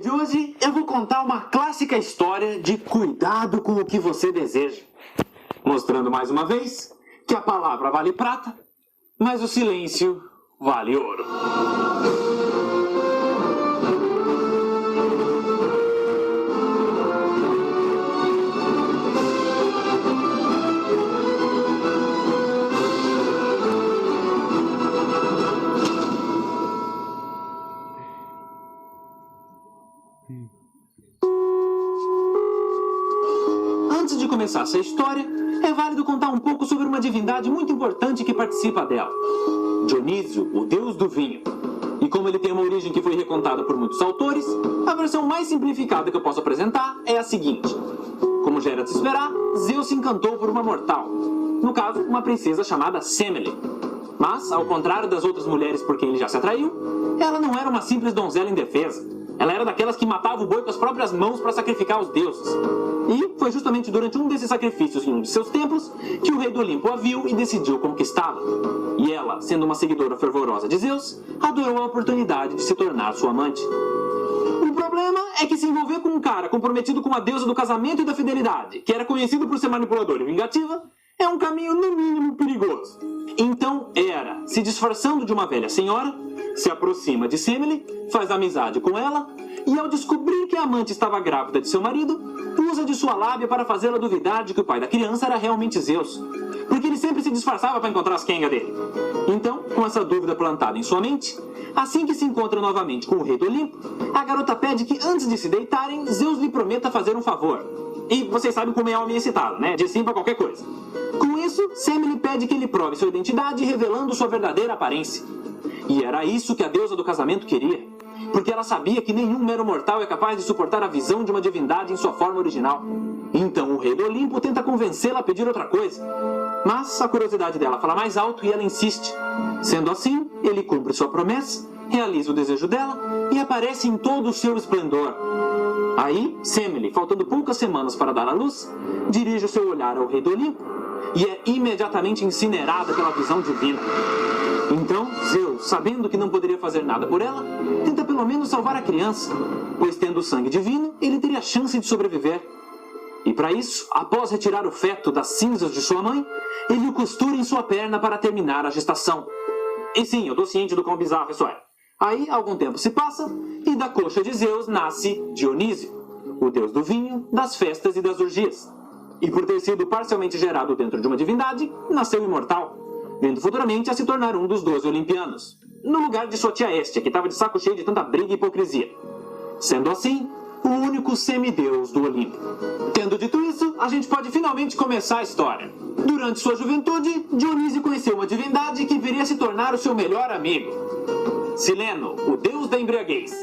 de hoje eu vou contar uma clássica história de cuidado com o que você deseja. Mostrando mais uma vez que a palavra vale prata, mas o silêncio vale ouro. Antes de começar essa história, é válido contar um pouco sobre uma divindade muito importante que participa dela. Dionísio, o deus do vinho. E como ele tem uma origem que foi recontada por muitos autores, a versão mais simplificada que eu posso apresentar é a seguinte. Como já era de se esperar, Zeus se encantou por uma mortal. No caso, uma princesa chamada Semele. Mas, ao contrário das outras mulheres por quem ele já se atraiu, ela não era uma simples donzela indefesa. Ela era daquelas que matava o boi com as próprias mãos para sacrificar os deuses. E foi justamente durante um desses sacrifícios em um de seus templos que o rei do Olimpo a viu e decidiu conquistá-la. E ela, sendo uma seguidora fervorosa de Zeus, adorou a oportunidade de se tornar sua amante. O problema é que se envolver com um cara comprometido com a deusa do casamento e da fidelidade, que era conhecido por ser manipulador e vingativa, é um caminho no mínimo perigoso. Então Hera, se disfarçando de uma velha senhora, se aproxima de Semele, faz amizade com ela e, ao descobrir que a amante estava grávida de seu marido, usa de sua lábia para fazê-la duvidar de que o pai da criança era realmente Zeus, porque ele sempre se disfarçava para encontrar as quengas dele. Então, com essa dúvida plantada em sua mente, assim que se encontra novamente com o rei do Olimpo, a garota pede que antes de se deitarem, Zeus lhe prometa fazer um favor. E vocês sabem como é homem excitado, né? De sim pra qualquer coisa. Com isso, Semele pede que ele prove sua identidade, revelando sua verdadeira aparência. E era isso que a deusa do casamento queria, porque ela sabia que nenhum mero mortal é capaz de suportar a visão de uma divindade em sua forma original. Então o rei do Olimpo tenta convencê-la a pedir outra coisa, mas a curiosidade dela fala mais alto e ela insiste. Sendo assim, ele cumpre sua promessa, realiza o desejo dela e aparece em todo o seu esplendor. Aí, Semele, faltando poucas semanas para dar à luz, dirige o seu olhar ao rei do Olimpo e é imediatamente incinerada pela visão divina. Então, Zeus, sabendo que não poderia fazer nada por ela, tenta pelo menos salvar a criança, pois tendo o sangue divino, ele teria chance de sobreviver. E para isso, após retirar o feto das cinzas de sua mãe, ele o costura em sua perna para terminar a gestação. E sim, eu tô ciente do quão bizarro isso é. Aí, algum tempo se passa, e da coxa de Zeus nasce Dionísio, o deus do vinho, das festas e das orgias. E por ter sido parcialmente gerado dentro de uma divindade, nasceu imortal, vindo futuramente a se tornar um dos 12 olimpianos, no lugar de sua tia Hestia, que estava de saco cheio de tanta briga e hipocrisia. Sendo assim, o único semideus do Olimpo. Tendo dito isso, a gente pode finalmente começar a história. Durante sua juventude, Dionísio conheceu uma divindade que viria a se tornar o seu melhor amigo. Sileno, o deus da embriaguez.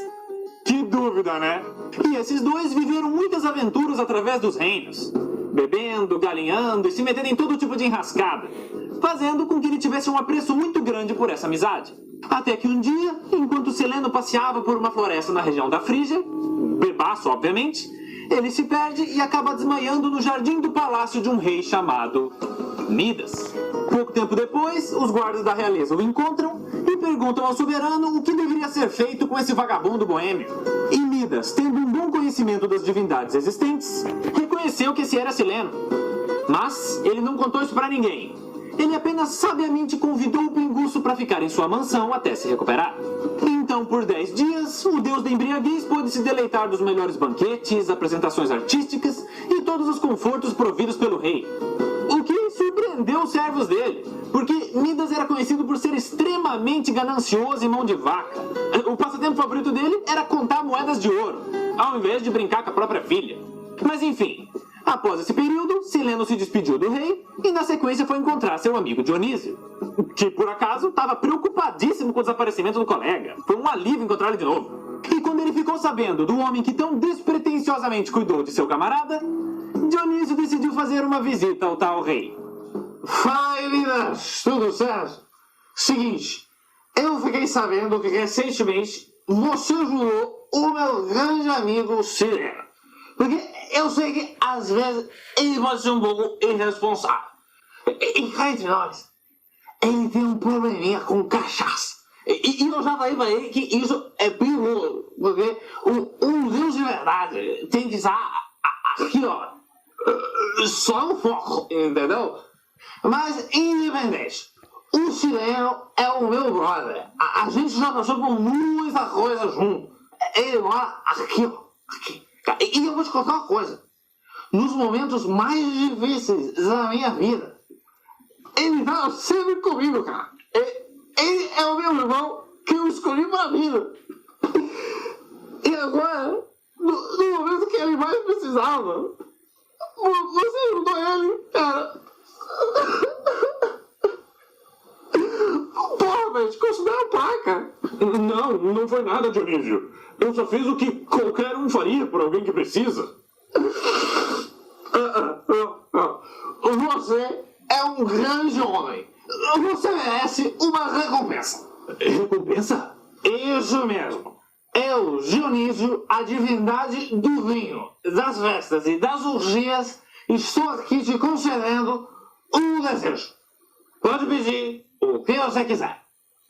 Que dúvida, né? E esses dois viveram muitas aventuras através dos reinos, bebendo, galinhando e se metendo em todo tipo de enrascada, fazendo com que ele tivesse um apreço muito grande por essa amizade. Até que um dia, enquanto Sileno passeava por uma floresta na região da Frígia, bebaço obviamente, ele se perde e acaba desmaiando no jardim do palácio de um rei chamado Midas. Pouco tempo depois, os guardas da realeza o encontram e perguntam ao soberano o que deveria ser feito com esse vagabundo boêmio. E Midas, tendo um bom conhecimento das divindades existentes, reconheceu que esse era Sileno. Mas ele não contou isso pra ninguém. Ele apenas sabiamente convidou o pinguço para ficar em sua mansão até se recuperar. Então, por 10 dias, o deus da embriaguez pôde se deleitar dos melhores banquetes, apresentações artísticas e todos os confortos providos pelo rei. O que surpreendeu os servos dele, porque Midas era conhecido por ser extremamente ganancioso e mão de vaca. O passatempo favorito dele era contar moedas de ouro, ao invés de brincar com a própria filha. Mas enfim, após esse período, Sileno se despediu do rei e na sequência foi encontrar seu amigo Dionísio, que por acaso estava preocupadíssimo com o desaparecimento do colega. Foi um alívio encontrar ele de novo. E quando ele ficou sabendo do homem que tão despretensiosamente cuidou de seu camarada, Dionísio decidiu fazer uma visita ao tal rei. Fala aí, Midas, tudo certo? Seguinte, eu fiquei sabendo que recentemente você ajudou o meu grande amigo Sileno. Porque eu sei que às vezes ele pode ser um pouco irresponsável. E cá entre nós, ele tem um probleminha com cachaça. E eu já falei para ele que isso é perigoso, porque um Deus de verdade tem que estar aqui, ó, só no foco, entendeu? Mas, independente, o chileno é o meu brother. A gente já passou por muita coisa junto. Ele mora aqui, ó, aqui. E eu vou te contar uma coisa. Nos momentos mais difíceis da minha vida, ele tá sempre comigo, cara. Ele é o meu irmão que eu escolhi pra vida. E agora, no momento que ele mais precisava, você ajudou ele, cara. Porra, velho, te considera uma placa. Não foi nada, Dionísio. Eu só fiz o que qualquer um faria por alguém que precisa. Você é um grande homem. Você merece uma recompensa. Recompensa? Isso mesmo. Eu, Dionísio, a divindade do vinho, das festas e das orgias, estou aqui te concedendo um desejo. Pode pedir o que você quiser.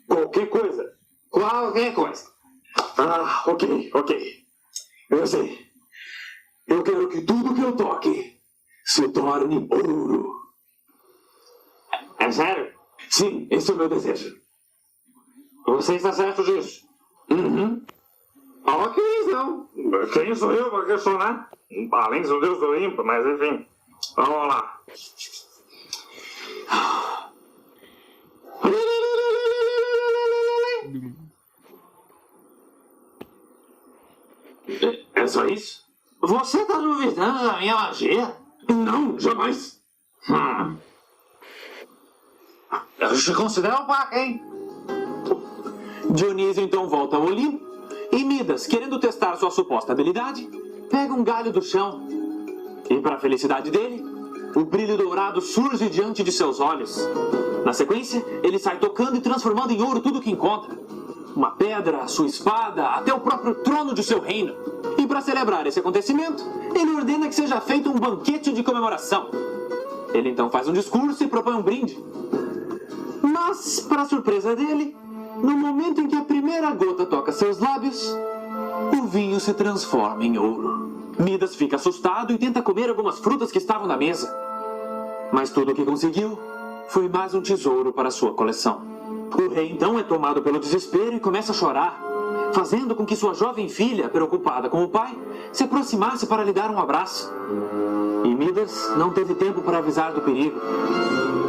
Qualquer coisa. Qualquer coisa. Ok. Eu sei. Eu quero que tudo que eu toque se torne ouro. É sério? Sim, esse é o meu desejo. Você está certo disso? Uhum. Ok, então. Quem sou eu para questionar? Além de ser um Deus do ímpio, mas enfim. Vamos lá. É só isso? Você está duvidando da minha magia? Não, jamais. Eu te considero um paca, hein? Dionísio então volta ao Olimpo e Midas, querendo testar sua suposta habilidade, pega um galho do chão. E para a felicidade dele, o brilho dourado surge diante de seus olhos. Na sequência, ele sai tocando e transformando em ouro tudo o que encontra. Uma pedra, sua espada, até o próprio trono de seu reino. E para celebrar esse acontecimento, ele ordena que seja feito um banquete de comemoração. Ele então faz um discurso e propõe um brinde. Mas, para surpresa dele, no momento em que a primeira gota toca seus lábios, o vinho se transforma em ouro. Midas fica assustado e tenta comer algumas frutas que estavam na mesa. Mas tudo o que conseguiu foi mais um tesouro para sua coleção. O rei então é tomado pelo desespero e começa a chorar, fazendo com que sua jovem filha, preocupada com o pai, se aproximasse para lhe dar um abraço. E Midas não teve tempo para avisar do perigo,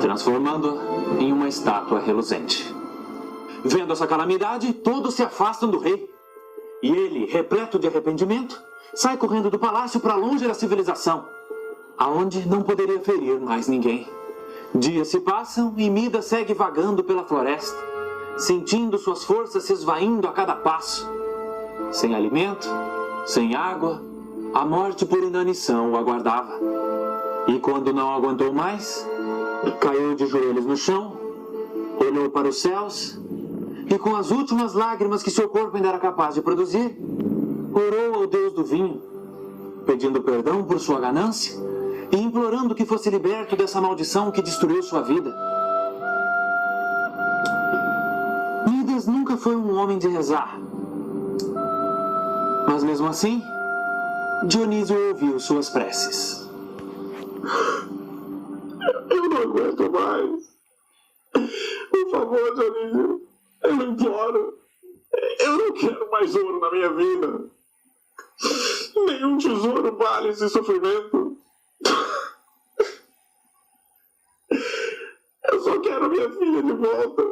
transformando-a em uma estátua reluzente. Vendo essa calamidade, todos se afastam do rei. E ele, repleto de arrependimento, sai correndo do palácio para longe da civilização, aonde não poderia ferir mais ninguém. Dias se passam e Midas segue vagando pela floresta, sentindo suas forças se esvaindo a cada passo. Sem alimento, sem água, a morte por inanição o aguardava. E quando não aguentou mais, caiu de joelhos no chão, olhou para os céus e, com as últimas lágrimas que seu corpo ainda era capaz de produzir, orou ao Deus do vinho, pedindo perdão por sua ganância e implorando que fosse liberto dessa maldição que destruiu sua vida. Midas nunca foi um homem de rezar. Mas mesmo assim, Dionísio ouviu suas preces. Eu não aguento mais. Por favor, Dionísio, eu imploro. Eu não quero mais ouro na minha vida. Nenhum tesouro vale esse sofrimento. Eu só quero minha filha de volta.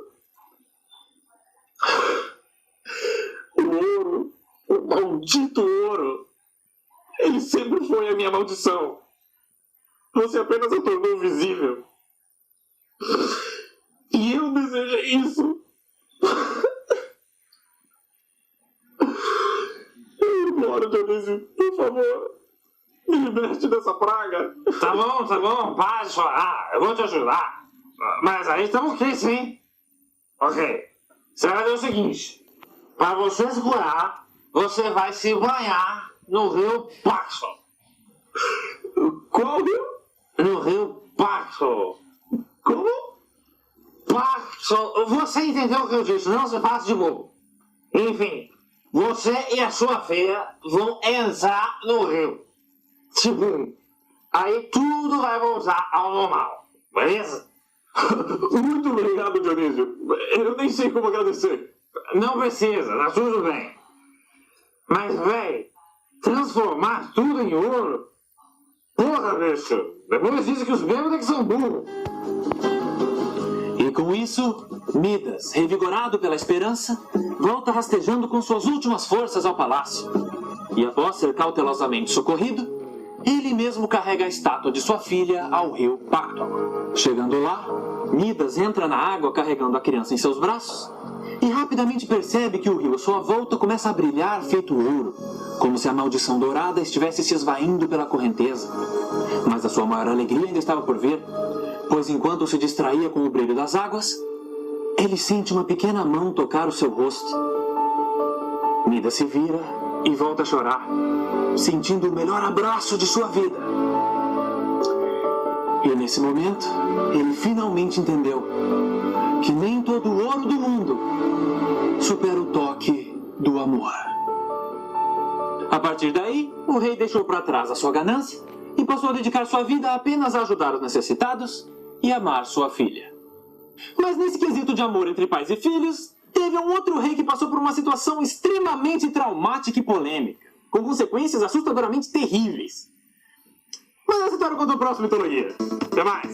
O ouro, o maldito ouro, ele sempre foi a minha maldição. Você apenas a tornou visível. E eu desejei isso. Eu imploro, Dionísio, por favor, me liberte dessa praga. Tá bom, para de chorar, eu vou te ajudar. Mas aí estamos aqui, sim. Ok, você vai fazer o seguinte, para você se curar, você vai se banhar no rio Paxo. Qual rio? No rio Paxo. Como? Paxton, você entendeu o que eu disse, não se faça de bobo. Enfim, você e a sua filha vão entrar no rio. Tipo, aí tudo vai voltar ao normal, beleza? Muito obrigado, Dionísio. Eu nem sei como agradecer. Não precisa, tá tudo bem. Mas, véi, transformar tudo em ouro? Porra, bicho, depois dizem que os bêbados é que são burros. E com isso, Midas, revigorado pela esperança, volta rastejando com suas últimas forças ao palácio. E após ser cautelosamente socorrido, ele mesmo carrega a estátua de sua filha ao rio Pacton. Chegando lá, Midas entra na água carregando a criança em seus braços e rapidamente percebe que o rio à sua volta começa a brilhar feito ouro, como se a maldição dourada estivesse se esvaindo pela correnteza. Mas a sua maior alegria ainda estava por vir, pois enquanto se distraía com o brilho das águas, ele sente uma pequena mão tocar o seu rosto. Midas se vira e volta a chorar, sentindo o melhor abraço de sua vida. E nesse momento, ele finalmente entendeu que nem todo o ouro do mundo supera o toque do amor. A partir daí, o rei deixou para trás a sua ganância e passou a dedicar sua vida apenas a ajudar os necessitados e amar sua filha. Mas nesse quesito de amor entre pais e filhos, teve um outro rei que passou por uma situação extremamente traumática e polêmica, com consequências assustadoramente terríveis. Mas essa história conta no próximo Mitologia. Até mais!